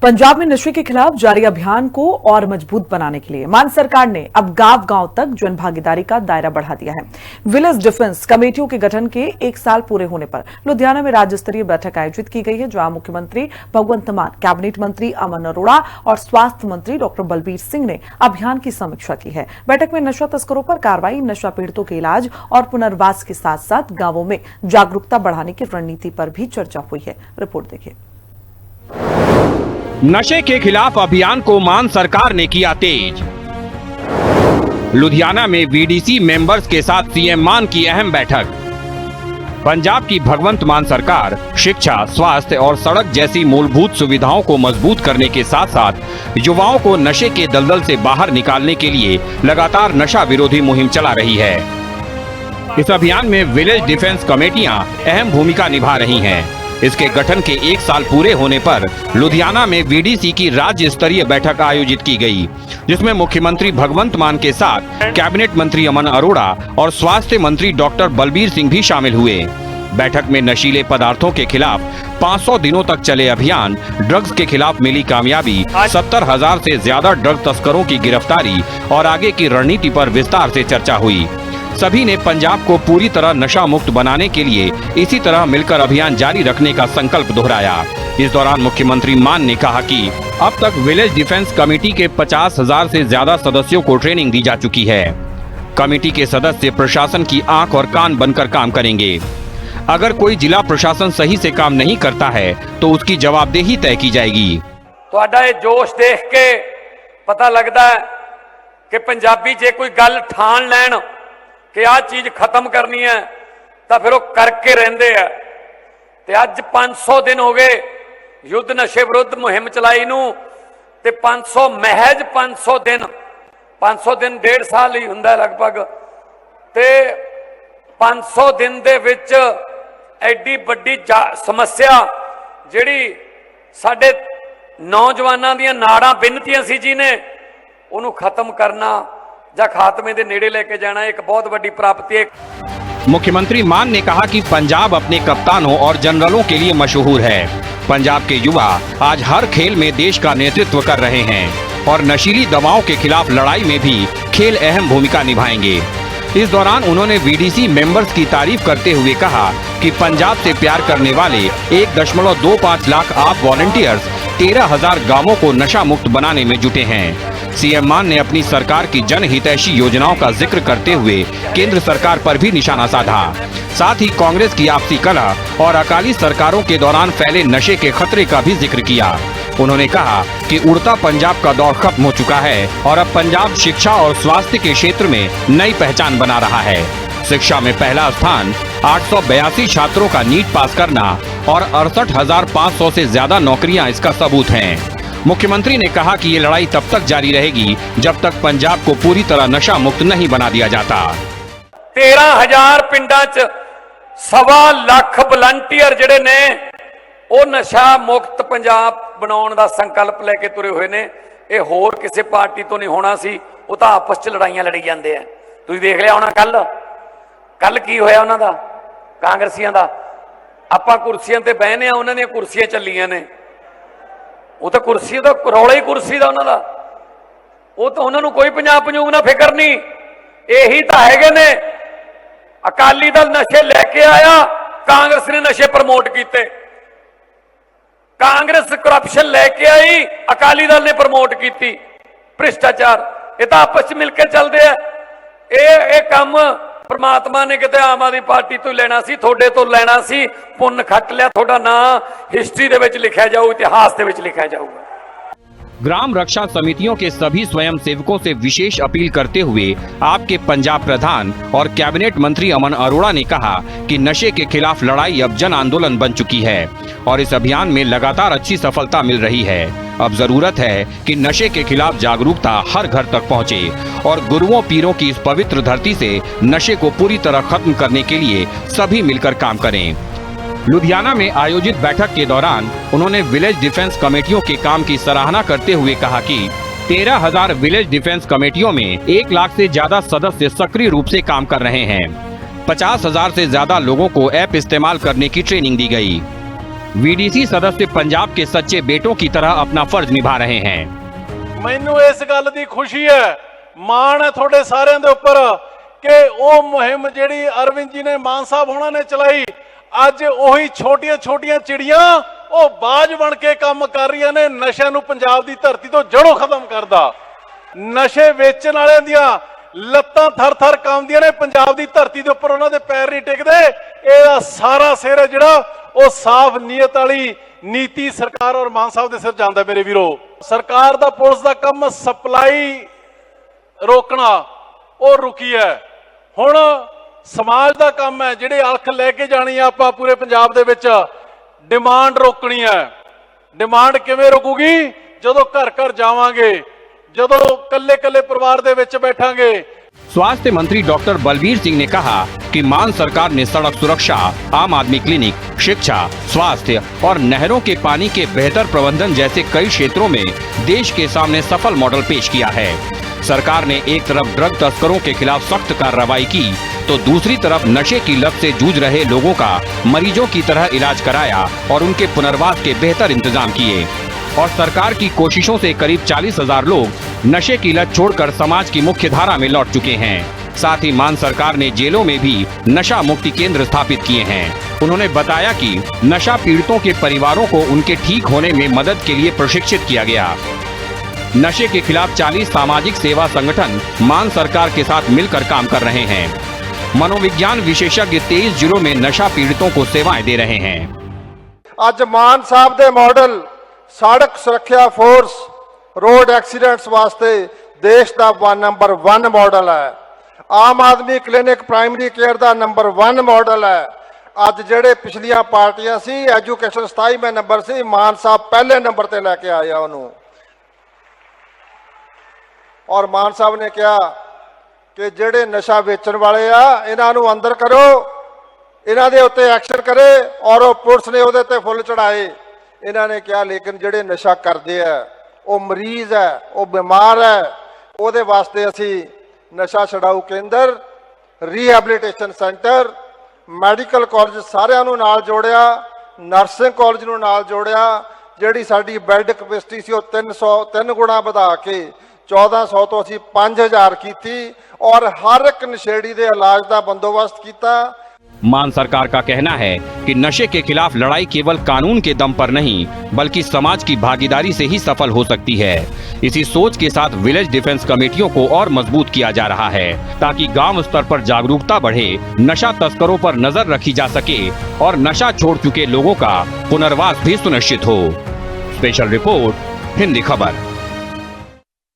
पंजाब में नशे के खिलाफ जारी अभियान को और मजबूत बनाने के लिए मान सरकार ने अब गांव-गांव तक जन भागीदारी का दायरा बढ़ा दिया है। विलेज डिफेंस कमेटियों के गठन के 1 साल पूरे होने पर लुधियाना में राज्य स्तरीय बैठक आयोजित की गई है, जहां मुख्यमंत्री भगवंत मान, कैबिनेट मंत्री अमन अरोड़ा और स्वास्थ्य मंत्री डॉक्टर बलबीर सिंह ने अभियान की समीक्षा की है। बैठक में नशा तस्करों पर कार्रवाई, नशा पीड़ितों के इलाज और पुनर्वास के साथ साथ गांवों में जागरूकता बढ़ाने की रणनीति पर भी चर्चा हुई है। रिपोर्ट देखिए। नशे के खिलाफ अभियान को मान सरकार ने किया तेज। लुधियाना में वीडीसी मेंबर्स के साथ सीएम मान की अहम बैठक। पंजाब की भगवंत मान सरकार शिक्षा, स्वास्थ्य और सड़क जैसी मूलभूत सुविधाओं को मजबूत करने के साथ साथ युवाओं को नशे के दलदल से बाहर निकालने के लिए लगातार नशा विरोधी मुहिम चला रही है। इस अभियान में विलेज डिफेंस कमेटियां अहम भूमिका निभा रही हैं। इसके गठन के 1 साल पूरे होने पर लुधियाना में वीडीसी की राज्य स्तरीय बैठक आयोजित की गई, जिसमें मुख्यमंत्री भगवंत मान के साथ कैबिनेट मंत्री अमन अरोड़ा और स्वास्थ्य मंत्री डॉक्टर बलबीर सिंह भी शामिल हुए। बैठक में नशीले पदार्थों के खिलाफ 500 दिनों तक चले अभियान, ड्रग्स के खिलाफ मिली कामयाबी, 70,000 से ज्यादा ड्रग तस्करों की गिरफ्तारी और आगे की रणनीति पर विस्तार से चर्चा हुई। सभी ने पंजाब को पूरी तरह नशा मुक्त बनाने के लिए इसी तरह मिलकर अभियान जारी रखने का संकल्प दोहराया। इस दौरान मुख्यमंत्री मान ने कहा कि अब तक विलेज डिफेंस कमेटी के 50,000 से ज्यादा सदस्यों को ट्रेनिंग दी जा चुकी है। कमेटी के सदस्य प्रशासन की आंख और कान बनकर काम करेंगे। अगर कोई जिला प्रशासन सही से काम नहीं करता है तो उसकी जवाबदेही तय की जाएगी। ਤੁਹਾਡਾ ਇਹ जोश देख के पता लगता है कि पंजाबी जे कोई गल ठान लैन कि आ चीज खत्म करनी है तो फिर वो करके रहंदे है। ते अज 500 दिन हो गए युद्ध नशे विरुद्ध मुहिम चलाई नूं ते 500 महज 500 दिन 1.5 साल ही हुंदा लगभग। ते 500 दिन दे विच एडी बड़ी समस्या जिहड़ी साडे नौजवानां दीयां नाड़ां बिन्नतियां सी जी ने उहनूं खत्म करना या खात्मे दे नेड़े लेके जाना एक बहुत बड़ी प्राप्ति है। मुख्यमंत्री मान ने कहा कि पंजाब अपने कप्तानों और जनरलों के लिए मशहूर है। पंजाब के युवा आज हर खेल में देश का नेतृत्व कर रहे हैं और नशीली दवाओं के खिलाफ लड़ाई में भी खेल अहम भूमिका निभाएंगे। इस दौरान उन्होंने वीडीसी मेंबर्स की तारीफ करते हुए कहा कि पंजाब से प्यार करने वाले 1.25 लाख आप वॉलंटियर्स 13,000 गांवों को नशा मुक्त बनाने में जुटे हैं। सीएम मान ने अपनी सरकार की जनहितैषी योजनाओं का जिक्र करते हुए केंद्र सरकार पर भी निशाना साधा। साथ ही कांग्रेस की आपसी कलह और अकाली सरकारों के दौरान फैले नशे के खतरे का भी जिक्र किया। उन्होंने कहा कि उड़ता पंजाब का दौर खत्म हो चुका है और अब पंजाब शिक्षा और स्वास्थ्य के क्षेत्र में नई पहचान बना रहा है। शिक्षा में पहला स्थान, 882 छात्रों का नीट पास करना और 68,500 से ज्यादा नौकरियां इसका सबूत हैं। मुख्यमंत्री ने कहा कि ये लड़ाई तब तक जारी रहेगी जब तक पंजाब को पूरी तरह नशा मुक्त नहीं बना दिया जाता। 13,000 पिंडां च 1.25 लाख वलंटियर जिहड़े ने ਉਹ नशा मुक्त पंजाब बनाउण दा संकल्प लेके तुरे हुए ने। ये होर किसी पार्टी तो नहीं होना सी, वो तो आपस च लड़ाइयां लड़ी जाते हैं। तुसीं देख लिया होना कल की होया उन्हां दा, कांग्रेसियां दा। आपां कुर्सियां ते बहने आ, उन्हां दीयां कुर्सियां चलियां ने। वो तो कुर्सी का रौला ही कुर्सी का उन्हां दा, वो तो उन्हां नूं कोई पंजाब पंजूब ना फिक्र नहीं। यही तो हैगे ने। अकाली दल नशे लैके आया, कांग्रेस ने नशे प्रमोट किए। कांग्रेस करप्शन लैके आई, अकाली दल ने प्रमोट की भ्रिष्टाचार। ये तो आपस में मिलकर चलते हैं। ये काम परमात्मा ने किते आम आदमी पार्टी तो लेना सी, थोड़े तो लेना सी। पुन खट लिया, थोड़ा ना हिस्ट्री दे विच लिखा जाऊ, इतिहास दे विच लिखा जाऊगा। ग्राम रक्षा समितियों के सभी स्वयं सेवकों से विशेष अपील करते हुए आपके पंजाब प्रधान और कैबिनेट मंत्री अमन अरोड़ा ने कहा कि नशे के खिलाफ लड़ाई अब जन आंदोलन बन चुकी है और इस अभियान में लगातार अच्छी सफलता मिल रही है। अब जरूरत है कि नशे के खिलाफ जागरूकता हर घर तक पहुंचे और गुरुओं पीरों की इस पवित्र धरती से नशे को पूरी तरह खत्म करने के लिए सभी मिलकर काम करें। लुधियाना में आयोजित बैठक के दौरान उन्होंने विलेज डिफेंस कमेटियों के काम की सराहना करते हुए कहा कि 13,000 विलेज डिफेंस कमेटियों में 1 लाख से ज्यादा सदस्य सक्रिय रूप से काम कर रहे हैं। 50,000 से ज्यादा लोगों को ऐप इस्तेमाल करने की ट्रेनिंग दी गई। वीडीसी सदस्य पंजाब के सच्चे बेटों की तरह अपना फर्ज निभा रहे हैं। ਮੈਨੂੰ ਇਸ ਗੱਲ ਦੀ ਖੁਸ਼ੀ ਹੈ, ਮਾਣ ਹੈ ਤੁਹਾਡੇ ਸਾਰਿਆਂ ਦੇ ਉੱਪਰ ਕਿ ਉਹ ਮੁਹਿੰਮ ਜਿਹੜੀ ਅਰਵਿੰਦ ਜੀ ਨੇ, ਮਾਨ ਸਾਹਿਬ ਹੋਣਾ ਨੇ ਚਲਾਈ, ਅੱਜ ਉਹੀ ਛੋਟੀਆਂ ਚਿੜੀਆਂ ਉਹ ਬਾਜ ਬਣ ਕੇ ਕੰਮ ਕਰ ਰਹੀਆਂ ਨੇ, ਨਸ਼ਿਆਂ ਨੂੰ ਪੰਜਾਬ ਦੀ ਧਰਤੀ ਤੋਂ ਜੜੋਂ ਖਤਮ ਕਰਦਾ। ਨਸ਼ੇ ਵੇਚਣ ਵਾਲਿਆਂ ਦੀਆਂ ਲੱਤਾਂ ਥਰ-ਥਰ ਕੰਬਦੀਆਂ ਨੇ, ਪੰਜਾਬ ਦੀ ਧਰਤੀ ਦੇ ਉੱਪਰ ਉਹਨਾਂ ਦੇ ਪੈਰ ਨਹੀਂ ਟਿਕਦੇ। ਇਹਦਾ ਸਾਰਾ ਸਿਰ ਹੈ ਜਿਹੜਾ ਉਹ ਸਾਫ਼ ਨੀਅਤ ਵਾਲੀ ਨੀਤੀ ਸਰਕਾਰ ਔਰ ਮਾਨ ਸਾਹਿਬ ਦੇ ਸਿਰ ਜਾਂਦਾ। ਮੇਰੇ ਵੀਰੋ, ਸਰਕਾਰ ਦਾ ਪੁਲਿਸ ਦਾ ਕੰਮ ਸਪਲਾਈ ਰੋਕਣਾ ਉਹ ਰੁਕੀ ਹੈ। ਹੁਣ ਸਮਾਜ ਦਾ ਕੰਮ ਹੈ, ਜਿਹੜੇ ਅਲਖ ਲੈ ਕੇ ਜਾਣੀ ਆ ਆਪਾਂ ਪੂਰੇ ਪੰਜਾਬ ਦੇ ਵਿੱਚ, ਡਿਮਾਂਡ ਰੋਕਣੀ ਹੈ। ਡਿਮਾਂਡ ਕਿਵੇਂ ਰੁਕੂਗੀ? ਜਦੋਂ ਘਰ ਘਰ ਜਾਵਾਂਗੇ, ਜਦੋਂ ਕੱਲੇ परिवार ਦੇ ਵਿੱਚ बैठांगे। स्वास्थ्य मंत्री डॉक्टर बलबीर सिंह ने कहा कि मान सरकार ने सड़क सुरक्षा, आम आदमी क्लिनिक, शिक्षा, स्वास्थ्य और नहरों के पानी के बेहतर प्रबंधन जैसे कई क्षेत्रों में देश के सामने सफल मॉडल पेश किया है। सरकार ने एक तरफ ड्रग तस्करों के खिलाफ सख्त कार्रवाई की तो दूसरी तरफ नशे की लत से जूझ रहे लोगों का मरीजों की तरह इलाज कराया और उनके पुनर्वास के बेहतर इंतजाम किए। और सरकार की कोशिशों से करीब 40,000 लोग नशे की लत छोड़कर समाज की मुख्य धारा में लौट चुके हैं। साथ ही मान सरकार ने जेलों में भी नशा मुक्ति केंद्र स्थापित किए हैं। उन्होंने बताया कि नशा पीड़ितों के परिवारों को उनके ठीक होने में मदद के लिए प्रशिक्षित किया गया। नशे के खिलाफ 40 सामाजिक सेवा संगठन मान सरकार के साथ मिलकर काम कर रहे हैं। मनोविज्ञान विशेषज्ञ 23 जिलों में नशा पीड़ितों को सेवाएं दे रहे हैं। ਅੱਜ ਮਾਨ ਸਾਹਿਬ ਦੇ ਮਾਡਲ सड़क सुरक्षा फोर्स रोड एक्सीडेंट्स वास्ते देश का नंबर 1 मॉडल है। आम आदमी क्लिनिक प्राइमरी केयर का नंबर 1 मॉडल है। अज जेड़े पिछलियां पार्टियां सी एजुकेशन 27वें नंबर से, मान साहब पहले नंबर ते लैके आए उन्होंने। और मान साहब ने कहा कि जेड़े नशा बेचण वाले आ इन्हां नूं अंदर करो, इन्हां दे उत्ते एक्शन करे। और पुलिस ने उहदे ते फुल चढ़ाए। इन्होंने कहा लेकिन जेडे नशा करते हैं वो मरीज है, वो बीमार है, ਉਹਦੇ वास्ते असी नशा छड़ाऊ केंद्र, ਰੀਹੈਬਿਲਿਟੇਸ਼ਨ सेंटर, मैडिकल कॉलेज सारिਆਂ ਨੂੰ ਨਾਲ जोड़िया, नर्सिंग कॉलेज ਨੂੰ ਨਾਲ जोड़िया। ਜਿਹੜੀ ਸਾਡੀ ਬੈੱਡ ਕਪੈਸਿਟੀ ਸੀ ਉਹ 3 ਗੁਣਾ ਵਧਾ ਕੇ 1400 ਤੋਂ ਅਸੀਂ 5000 ਕੀਤੀ और हर एक नशेड़ी ਦੇ इलाज ਦਾ ਬੰਦੋਬਸਤ ਕੀਤਾ। मान सरकार का कहना है कि नशे के खिलाफ लड़ाई केवल कानून के दम पर नहीं बल्कि समाज की भागीदारी से ही सफल हो सकती है। इसी सोच के साथ विलेज डिफेंस कमेटियों को और मजबूत किया जा रहा है ताकि गांव स्तर पर जागरूकता बढ़े, नशा तस्करों पर नजर रखी जा सके और नशा छोड़ चुके लोगों का पुनर्वास भी सुनिश्चित हो। स्पेशल रिपोर्ट, हिंदी खबर।